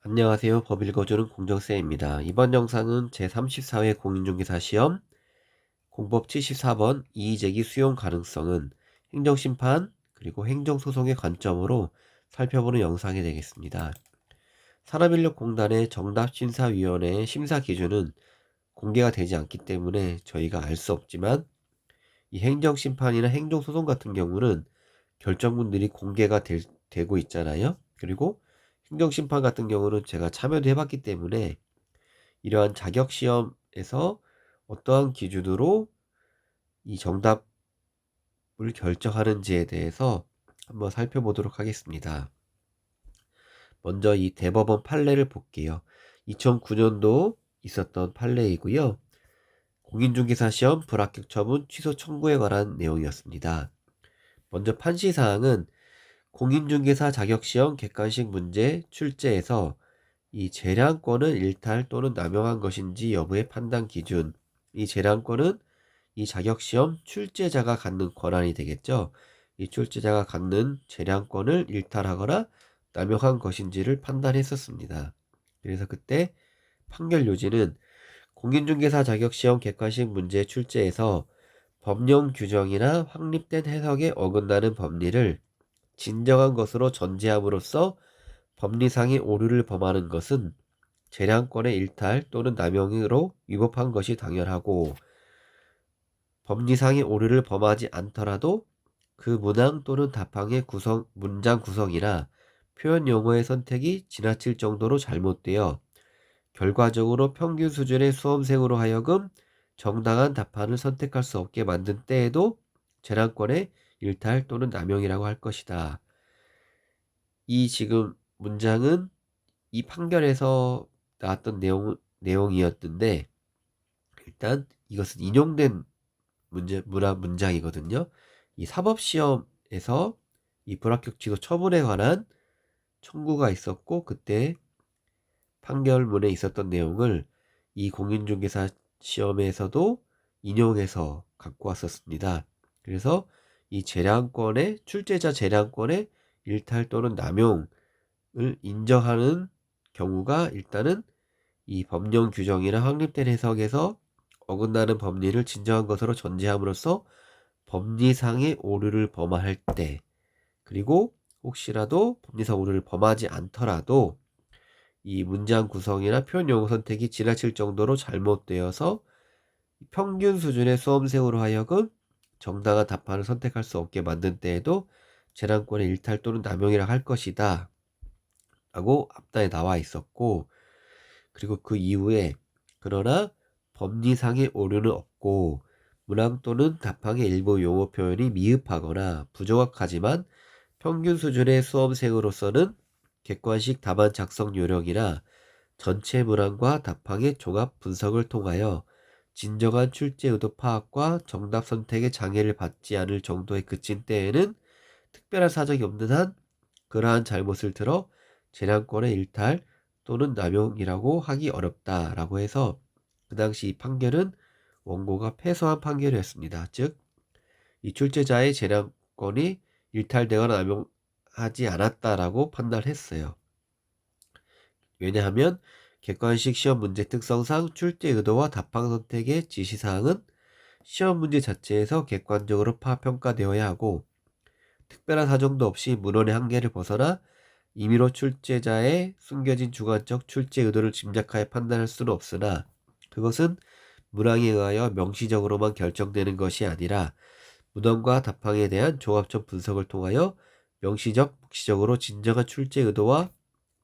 안녕하세요. 법 읽어주는 공정쌤입니다. 이번 영상은 제34회 공인중개사 시험 공법 74번 이의제기 수용 가능성은 행정심판 그리고 행정소송의 관점으로 살펴보는 영상이 되겠습니다. 산업인력공단의 정답심사위원회의 심사 기준은 공개가 되지 않기 때문에 저희가 알 수 없지만 이 행정심판이나 행정소송 같은 경우는 결정문들이 공개가 되고 있잖아요. 그리고 행정심판 같은 경우는 제가 참여도 해봤기 때문에 이러한 자격시험에서 어떠한 기준으로 이 정답을 결정하는지에 대해서 한번 살펴보도록 하겠습니다. 먼저 이 대법원 판례를 볼게요. 2009년도 있었던 판례이고요. 공인중개사 시험 불합격 처분 취소 청구에 관한 내용이었습니다. 먼저 판시사항은 공인중개사 자격시험 객관식 문제 출제에서 이 재량권을 일탈 또는 남용한 것인지 여부의 판단 기준. 이 재량권은 이 자격시험 출제자가 갖는 권한이 되겠죠. 이 출제자가 갖는 재량권을 일탈하거나 남용한 것인지를 판단했었습니다. 그래서 그때 판결 요지는 공인중개사 자격시험 객관식 문제 출제에서 법령 규정이나 확립된 해석에 어긋나는 법리를 진정한 것으로 전제함으로써 법리상의 오류를 범하는 것은 재량권의 일탈 또는 남용으로 위법한 것이 당연하고 법리상의 오류를 범하지 않더라도 그 문항 또는 답항의 문장 구성이나 표현 용어의 선택이 지나칠 정도로 잘못되어 결과적으로 평균 수준의 수험생으로 하여금 정당한 답안을 선택할 수 없게 만든 때에도 재량권의 일탈 또는 남용이라고 할 것이다. 이 지금 문장은 이 판결에서 나왔던 내용이었는데 일단 이것은 인용된 문장이거든요. 이 사법시험에서 이 불합격 취소 처분에 관한 청구가 있었고 그때 판결문에 있었던 내용을 이 공인중개사 시험에서도 인용해서 갖고 왔었습니다. 그래서 이 출제자 재량권의 일탈 또는 남용을 인정하는 경우가 일단은 이 법령 규정이나 확립된 해석에서 어긋나는 법리를 진정한 것으로 전제함으로써 법리상의 오류를 범할 때, 그리고 혹시라도 법리상 오류를 범하지 않더라도 이 문장 구성이나 표현 용어 선택이 지나칠 정도로 잘못되어서 평균 수준의 수험생으로 하여금 정당한 답안을 선택할 수 없게 만든 때에도 재량권의 일탈 또는 남용이라 할 것이다 라고 앞단에 나와 있었고, 그리고 그 이후에 그러나 법리상의 오류는 없고 문항 또는 답항의 일부 용어 표현이 미흡하거나 부정확하지만 평균 수준의 수험생으로서는 객관식 답안 작성 요령이나 전체 문항과 답항의 종합 분석을 통하여 진정한 출제 의도 파악과 정답 선택의 장애를 받지 않을 정도에 그친 때에는 특별한 사정이 없는 한 그러한 잘못을 들어 재량권의 일탈 또는 남용이라고 하기 어렵다라고 해서 그 당시 이 판결은 원고가 패소한 판결이었습니다. 즉, 이 출제자의 재량권이 일탈되거나 남용하지 않았다라고 판단했어요. 왜냐하면 객관식 시험 문제 특성상 출제 의도와 답항 선택의 지시사항은 시험 문제 자체에서 객관적으로 평가되어야 하고 특별한 사정도 없이 문헌의 한계를 벗어나 임의로 출제자의 숨겨진 주관적 출제 의도를 짐작하여 판단할 수는 없으나 그것은 문항에 의하여 명시적으로만 결정되는 것이 아니라 문헌과 답항에 대한 종합적 분석을 통하여 명시적, 묵시적으로 진정한 출제 의도와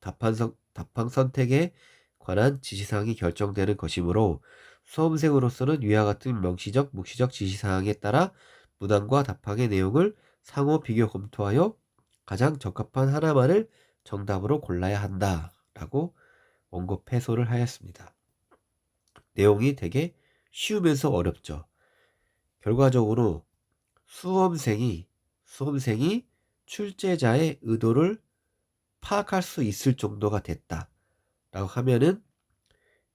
답항 선택에 관한 지시사항이 결정되는 것이므로 수험생으로서는 위와 같은 명시적, 묵시적 지시사항에 따라 문항과 답항의 내용을 상호 비교 검토하여 가장 적합한 하나만을 정답으로 골라야 한다 라고 원고 패소를 하였습니다. 내용이 되게 쉬우면서 어렵죠. 결과적으로 수험생이 출제자의 의도를 파악할 수 있을 정도가 됐다 라고 하면은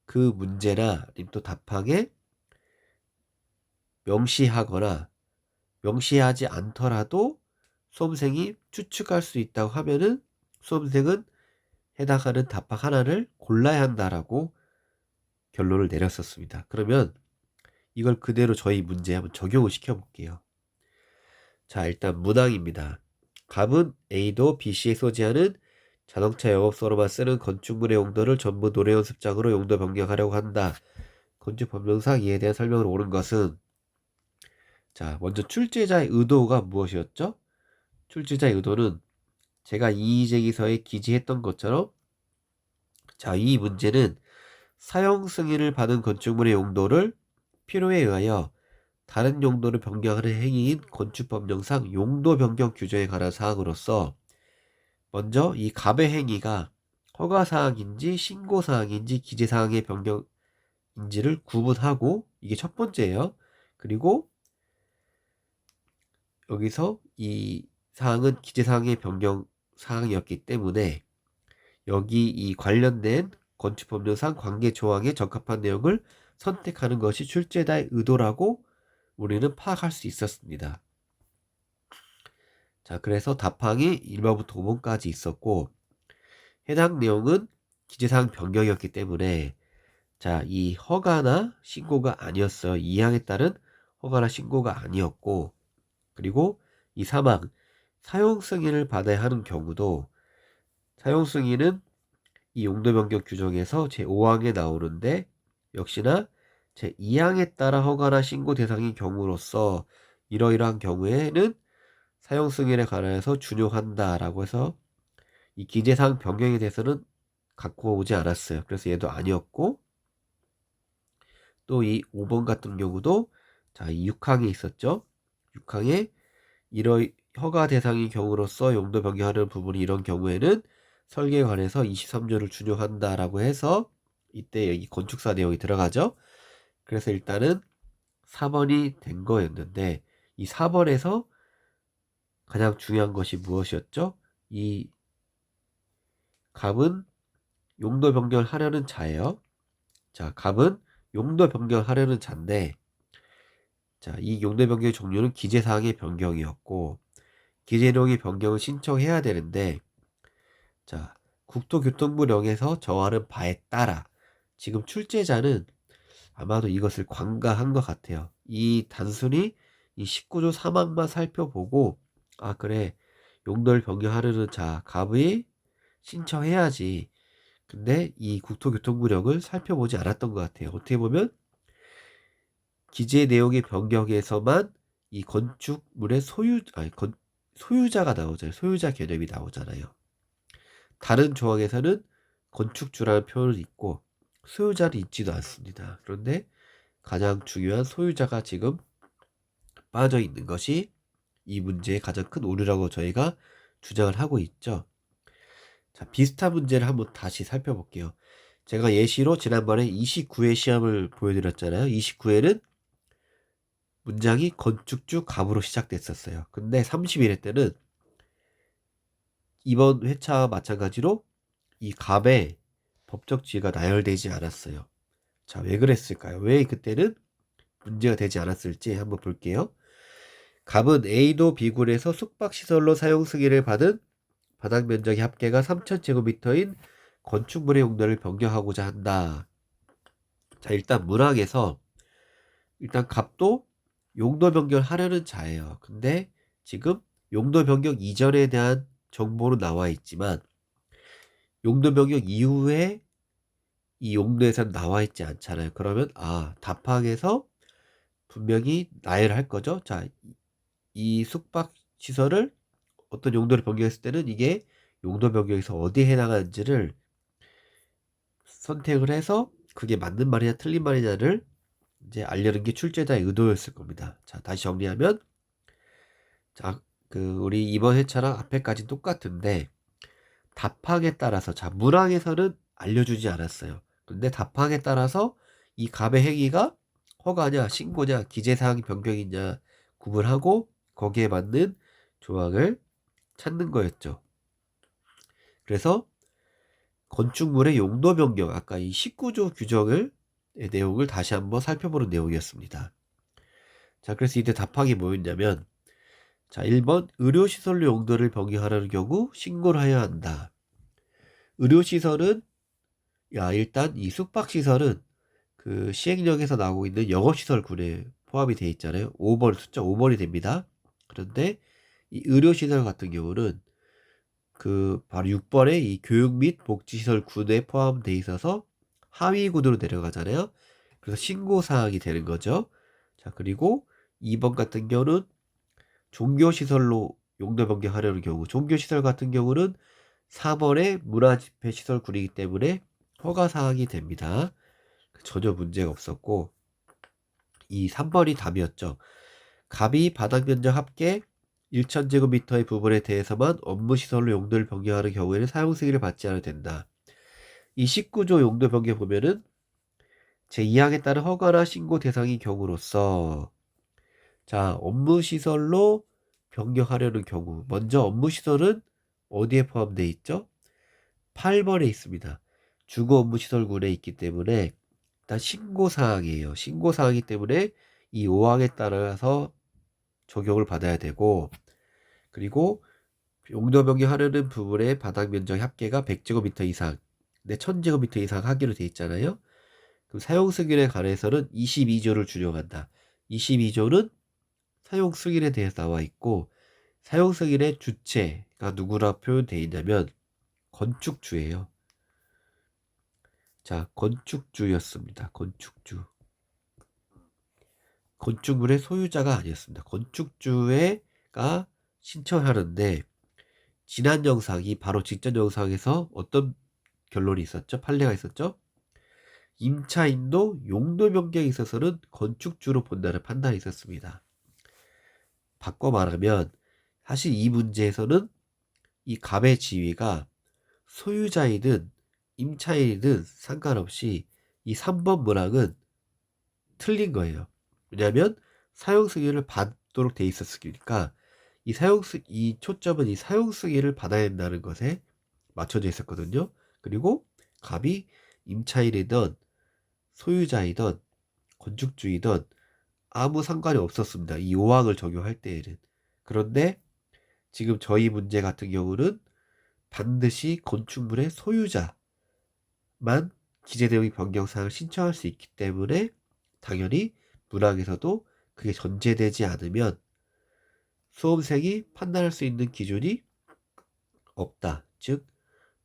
그 문제나 아니면 또 답항에 명시하거나 명시하지 않더라도 수험생이 추측할 수 있다고 하면은 수험생은 해당하는 답항 하나를 골라야 한다라고 결론을 내렸었습니다. 그러면 이걸 그대로 저희 문제에 한번 적용을 시켜볼게요. 자, 일단 문항입니다. 갑은 A도 B씨에 소지하는 자동차 영업소로만 쓰는 건축물의 용도를 전부 노래 연습장으로 용도 변경하려고 한다. 건축법령상 이에 대한 설명을 옳은 것은, 자, 먼저 출제자의 의도가 무엇이었죠? 출제자의 의도는 제가 이의제기서에 기재했던 것처럼, 자, 이 문제는 사용 승인을 받은 건축물의 용도를 필요에 의하여 다른 용도를 변경하는 행위인 건축법령상 용도 변경 규정에 관한 사항으로서, 먼저 이 갑의 행위가 허가사항인지 신고사항인지 기재사항의 변경인지를 구분하고, 이게 첫 번째예요. 그리고 여기서 이 사항은 기재사항의 변경 사항이었기 때문에 여기 이 관련된 건축법령상 관계 조항에 적합한 내용을 선택하는 것이 출제자의 의도라고 우리는 파악할 수 있었습니다. 자, 그래서 답항이 1번부터 5번까지 있었고, 해당 내용은 기재사항 변경이었기 때문에, 자, 이 허가나 신고가 아니었어요. 이 항에 따른 허가나 신고가 아니었고, 그리고 이 사용 승인을 받아야 하는 경우도 사용 승인은 이 용도 변경 규정에서 제5항에 나오는데, 역시나 제2항에 따라 허가나 신고 대상인 경우로서 이러이러한 경우에는 사용 승인에 관하여서 준용한다라고 해서 이 기재사항 변경에 대해서는 갖고 오지 않았어요. 그래서 얘도 아니었고, 또 이 5번 같은 경우도, 자, 이 6항에 있었죠. 6항에 허가 대상인 경우로서 용도 변경하는 부분이 이런 경우에는 설계에 관해서 23조를 준용한다라고 해서 이때 여기 건축사 내용이 들어가죠. 그래서 일단은 4번이 된 거였는데, 이 4번에서 가장 중요한 것이 무엇이었죠? 이 갑은 용도 변경을 하려는 자예요. 자, 갑은 용도 변경을 하려는 자인데, 자, 이 용도 변경의 종류는 기재사항의 변경이었고, 기재령의 변경을 신청해야 되는데, 자, 국토교통부령에서 정하는 바에 따라 지금 출제자는 아마도 이것을 관가한 것 같아요. 이 단순히 이 19조 3항만 살펴보고, 아, 그래, 용도를 변경하려는 자, 갑이 신청해야지. 근데 이 국토교통부령을 살펴보지 않았던 것 같아요. 어떻게 보면 기재 내용의 변경에서만 이 건축물의 소유자가 나오잖아요. 소유자 개념이 나오잖아요. 다른 조항에서는 건축주라는 표현을 있고 소유자는 있지도 않습니다. 그런데 가장 중요한 소유자가 지금 빠져 있는 것이 이 문제의 가장 큰 오류라고 저희가 주장을 하고 있죠. 자, 비슷한 문제를 한번 다시 살펴볼게요. 제가 예시로 지난번에 29회 시험을 보여드렸잖아요. 29회는 문장이 건축주 갑으로 시작됐었어요. 근데 31회 때는 이번 회차와 마찬가지로 이 갑의 법적 지위가 나열되지 않았어요. 자, 왜 그랬을까요? 왜 그때는 문제가 되지 않았을지 한번 볼게요. 갑은 A도 B군에서 숙박시설로 사용 승인을 받은 바닥 면적의 합계가 3,000제곱미터인 건축물의 용도를 변경하고자 한다. 자, 일단 문항에서 일단 갑도 용도 변경을 하려는 자예요. 근데 지금 용도 변경 이전에 대한 정보는 나와 있지만 용도 변경 이후에 이 용도에서는 나와 있지 않잖아요. 그러면 답항에서 분명히 나열할 거죠. 자, 이 숙박 시설을 어떤 용도를 변경했을 때는 이게 용도 변경에서 어디에 해당하는지를 선택을 해서 그게 맞는 말이냐 틀린 말이냐를 이제 알려는 게 출제자의 의도였을 겁니다. 자, 다시 정리하면, 자, 우리 이번 회차랑 앞에까지 똑같은데 답항에 따라서, 자, 문항에서는 알려주지 않았어요. 근데 답항에 따라서 이 갑의 행위가 허가냐 신고냐 기재사항 변경이냐 구분하고 거기에 맞는 조항을 찾는 거였죠. 그래서 건축물의 용도 변경, 아까 이 19조 규정의 내용을 다시 한번 살펴보는 내용이었습니다. 자, 그래서 이때 답항이 뭐였냐면, 자, 1번 의료시설로 용도를 변경하려는 경우 신고를 해야 한다. 의료시설은 일단 이 숙박시설은 그 시행령에서 나오고 있는 영업시설군에 포함이 되어 있잖아요. 5번 숫자 5번이 됩니다. 그런데 이 의료시설 같은 경우는 그 바로 6번에 이 교육 및 복지시설 군에 포함되어 있어서 하위 군으로 내려가잖아요. 그래서 신고 사항이 되는 거죠. 자, 그리고 2번 같은 경우는 종교시설로 용도 변경하려는 경우, 종교시설 같은 경우는 4번에 문화집회시설 군이기 때문에 허가 사항이 됩니다. 전혀 문제가 없었고, 이 3번이 답이었죠. 갑이 바닥 면적 합계 1000제곱미터의 부분에 대해서만 업무시설로 용도를 변경하는 경우에는 사용 승인을 받지 않아도 된다. 이 19조 용도 변경 보면은 제2항에 따른 허가나 신고 대상인 경우로서, 자, 업무시설로 변경하려는 경우, 먼저 업무시설은 어디에 포함되어 있죠? 8번에 있습니다. 주거 업무시설군에 있기 때문에 일단 신고사항이에요. 신고사항이기 때문에 이 5항에 따라서 적용을 받아야 되고, 그리고 용도 변경하려는 부분의 바닥 면적 합계가 100제곱미터 이상, 1000제곱미터 이상 하기로 되어 있잖아요. 그럼 사용 승인에 관해서는 22조를 준용한다. 22조는 사용 승인에 대해서 나와 있고, 사용 승인의 주체가 누구라 표현되어 있냐면 건축주예요. 자, 건축주였습니다. 건축주. 건축물의 소유자가 아니었습니다. 건축주가 신청하는데, 지난 영상이 바로 직전 영상에서 어떤 결론이 있었죠? 판례가 있었죠? 임차인도 용도 변경에 있어서는 건축주로 본다는 판단이 있었습니다. 바꿔 말하면 사실 이 문제에서는 이 갑의 지위가 소유자이든 임차인이든 상관없이 이 3번 문항은 틀린 거예요. 왜냐하면 사용 승인을 받도록 돼 있었으니까 이 초점은 이 사용 승인을 받아야 된다는 것에 맞춰져 있었거든요. 그리고 갑이 임차인이든 소유자이든 건축주이든 아무 상관이 없었습니다. 이 5항을 적용할 때에는. 그런데 지금 저희 문제 같은 경우는 반드시 건축물의 소유자만 기재대응 변경사항을 신청할 수 있기 때문에 당연히 문항에서도 그게 전제되지 않으면 수험생이 판단할 수 있는 기준이 없다. 즉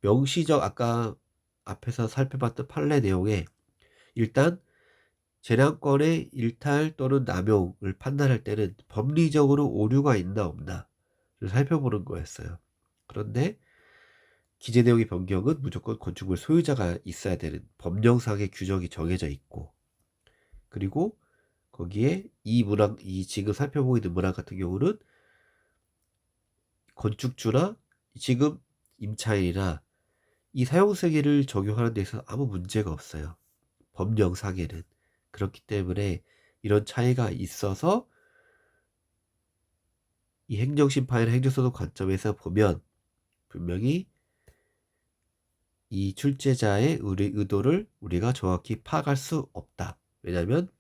명시적, 아까 앞에서 살펴봤던 판례 내용에 일단 재량권의 일탈 또는 남용을 판단할 때는 법리적으로 오류가 있나 없나를 살펴보는 거였어요. 그런데 기재 내용의 변경은 무조건 건축물 소유자가 있어야 되는 법령상의 규정이 정해져 있고, 그리고 거기에 이 지금 살펴보고 있는 문항 같은 경우는 건축주나 지금 임차인이나 이 사용승인을 적용하는 데 있어서 아무 문제가 없어요. 법령상에는. 그렇기 때문에 이런 차이가 있어서 이 행정심판이나 행정소송 관점에서 보면 분명히 이 출제자의 의도를 우리가 정확히 파악할 수 없다. 왜냐하면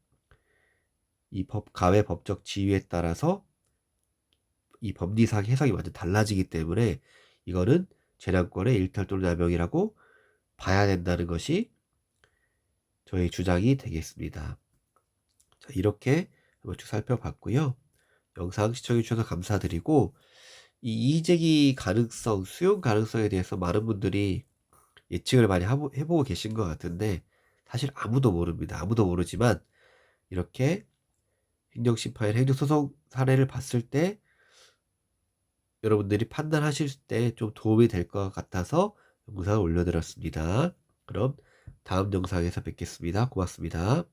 이 가외 법적 지위에 따라서 이 법리상 해석이 완전 달라지기 때문에 이거는 재량권의 일탈 또는 남용이라고 봐야 된다는 것이 저희 주장이 되겠습니다. 자, 이렇게 한번 쭉 살펴봤고요. 영상 시청해주셔서 감사드리고, 이 이의제기 가능성, 수용 가능성에 대해서 많은 분들이 예측을 많이 해보고 계신 것 같은데 사실 아무도 모릅니다. 아무도 모르지만 이렇게 행정심판이나 행정소송 사례를 봤을 때 여러분들이 판단하실 때 좀 도움이 될 것 같아서 영상을 올려드렸습니다. 그럼 다음 영상에서 뵙겠습니다. 고맙습니다.